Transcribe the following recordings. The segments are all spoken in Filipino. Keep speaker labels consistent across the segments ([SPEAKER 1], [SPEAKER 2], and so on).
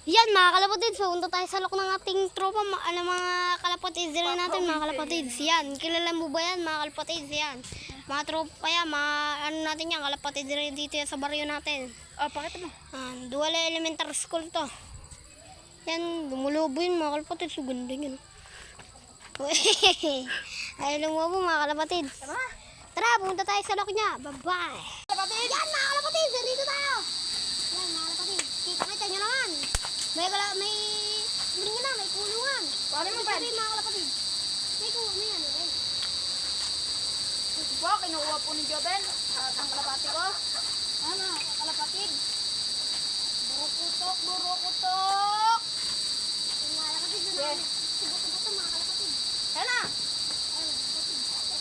[SPEAKER 1] Yan mga kalapatids, pupunta tayo sa loob ng ating tropa, mga kalapatids rin natin, mga kalapatids. Yan, kilala mo ba yan mga kalapatids? Yan, mga tropa yan, natin yan, kalapatids rin dito yan sa baryo natin.
[SPEAKER 2] Pakita mo.
[SPEAKER 1] Duwala Elementary School to. Yan, lumulubo yun mga kalapatids, so ganda yun. Ay, lumubo mga kalapatids. Tara, pumunta tayo sa loob niya. Bye-bye. Kalapatids! Yan mga kalapatids, dito tayo. Yan mga kalapatids, kita nyo naman. May kulungan.
[SPEAKER 2] Paano mo ba?
[SPEAKER 1] Mga kalapatids. May ano eh.
[SPEAKER 2] Ito po, kinuha po ni Joben at ang kalapati ko. Ano, kalapatid. Burukutok, burukutok.
[SPEAKER 1] Yung mga kalapatids,
[SPEAKER 2] Yes.
[SPEAKER 1] si Buto-Buto mga kalapatids.
[SPEAKER 2] Sana.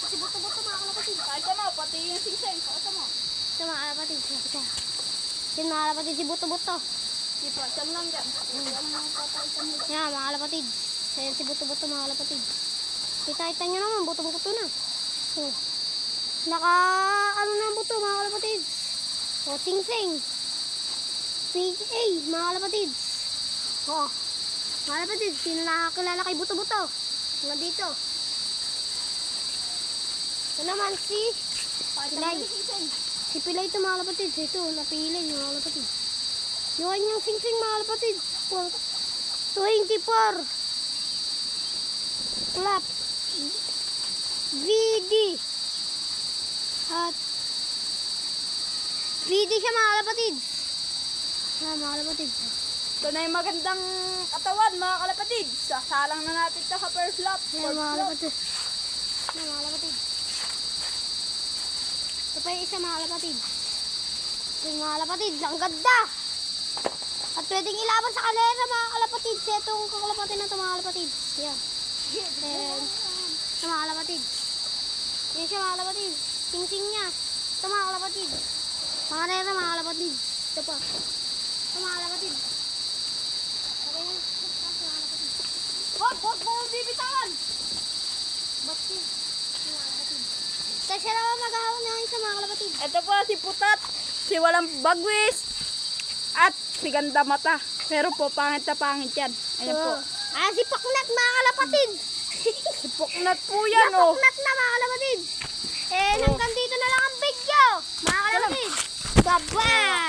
[SPEAKER 1] Si Buto-Buto mga kalapatids.
[SPEAKER 2] Pakita mo, pati yung singseng. Pakita mo.
[SPEAKER 1] Ito mga kalapatids. Yan mga kalapatids, si Buto-Buto.
[SPEAKER 2] Di pa, siyam lang dyan. Ano mga patay mo?
[SPEAKER 1] Yan mga kalapatids. Yan si Buto-Buto mga kalapatids. Kita nyo naman, buto-buto na. Oh. Ano na ang buto mga kalapatids. O, sing-sing. PA mga kalapatids. O, mga kalapatids, sino nakakilala kay Buto-Buto? Mga dito. Ito naman si Pilay. Si Pilay ito mga kalapatids. Ito, napilay mga kalapatids. Yung kanyang sing-sing mga kalapatids. 24. Clap. VD. At VD siya mga kalapatids. Mga kalapatids.
[SPEAKER 2] Ito na yung magandang katawan, mga kalapatid. Sasalang na natin ito sa first lap.
[SPEAKER 1] Mga kalapatids. Mga kalapatids. Ito pa yung isa mga kalapatids. Ito yung mga kalapatids. Ang ganda. At pwedeng ilaban sa kalera mga kalapatids. Itong kakalapatid na ito mga kalapatids. Yan. Then, ito mga kalapatids. Yan siya mga kalapatids. Sing-sing niya. Ito mga kalapatids. Mga kalera mga kalapatids. Ito pa. Ito mga kalapatids. Okay yan. Mga kalapatids.
[SPEAKER 2] Huwag mo bibitawan!
[SPEAKER 1] Bakit? Mga kalapatids. Ito siya naman maghahawak na isa mga kalapatids.
[SPEAKER 2] Ito po si Putat, si Walang Bagwis, at si Ganda Mata. Pero po, pangit na pangit yan. Ayan po.
[SPEAKER 1] Si Paknat mga kalapatids.
[SPEAKER 2] Si Puknat po yan, oh.
[SPEAKER 1] Napaknat na mga kalapatids. Hanggang dito na lang ang video. Mga kalapatids. Bye-bye.